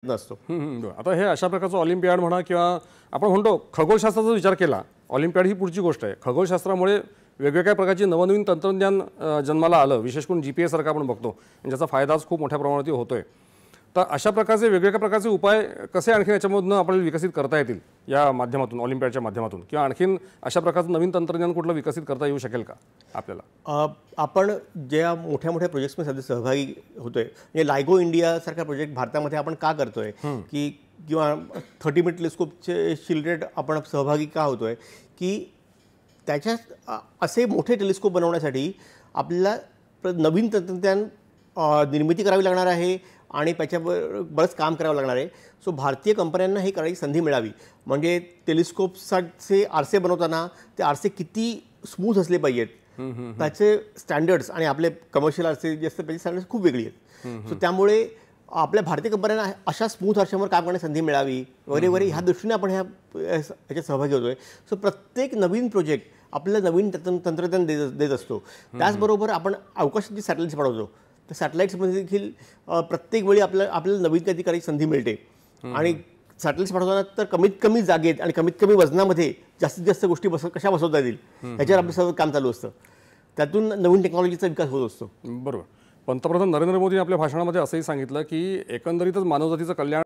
नसतो. आता हे अशा प्रकारचं ऑलिम्पियाड म्हणा किंवा आपण म्हणतो खगोलशास्त्राचा विचार केला, ऑलिम्पियाड ही पुढची गोष्ट आहे. खगोलशास्त्रामुळे वेगवेगळ्या प्रकारची नवनवीन तंत्रज्ञान जन्माला आलं, विशेष करून GPS सारखा आपण बघतो, ज्याचा फायदा आज खूप मोठ्या प्रमाणात होतोय. तर अशा प्रकारचे वेगवेगळ्या प्रकारचे उपाय कसे आणखीन याच्यामधून आपल्याला विकसित करता येतील या माध्यमातून, ऑलिम्पियाडच्या माध्यमातून, किंवा आणखीन अशा प्रकारचं नवीन तंत्रज्ञान कुठलं विकसित करता येऊ शकेल का आपल्याला? आपण ज्या मोठ्या मोठ्या प्रोजेक्ट्समध्ये सध्या सहभागी होतोय, म्हणजे लायगो इंडिया सारखा प्रोजेक्ट भारतामध्ये आपण का करतोय, की किंवा 30 मीटर टेलिस्कोपचे रिलेटेड आपण सहभागी का होतोय, की त्याच्यात असे मोठे टेलिस्कोप बनवण्यासाठी आपल्याला नवीन तंत्रज्ञान निर्मिती करावी लागणार आहे आणि त्याच्यावर बरंच काम करावं लागणार आहे. सो भारतीय कंपन्यांना ही करायची संधी मिळावी, म्हणजे टेलिस्कोपचे आरसे बनवताना ते आरसे किती स्मूथ असले पाहिजेत, त्याचे स्टँडर्ड्स आणि आपले कमर्शियल आरसे जे असतात त्याची स्टँडर्ड्स खूप वेगळी आहेत. सो त्यामुळे आपल्या भारतीय कंपन्यांना अशा स्मूथ आरशांवर काम करण्याची संधी मिळावी वगैरे वगैरे ह्या दृष्टीने आपण ह्याच्यात सहभागी होतोय. सो प्रत्येक नवीन प्रोजेक्ट आपल्याला नवीन तंत्रज्ञान देत असतो. त्याचबरोबर आपण अवकाशाची सॅटेलाइट्स बनवतो, तर सॅटेलाइट्समध्ये देखील प्रत्येक वेळी आपल्याला नवीन काहीतरी करायची संधी मिळते. आणि सॅटेलाइट्स पाठवताना तर कमीत कमी जागेत आणि कमीत कमी वजनामध्ये जास्तीत जास्त गोष्टी कशा बसवता येतील ह्याच्यावर आपलं सगळं काम चालू असतं. त्यातून नवीन टेक्नॉलॉजीचा विकास होत असतो. बरोबर. पंतप्रधान नरेंद्र मोदी आपल्या भाषणामध्ये असंही सांगितलं की एकंदरीतच मानवजातीचं कल्याण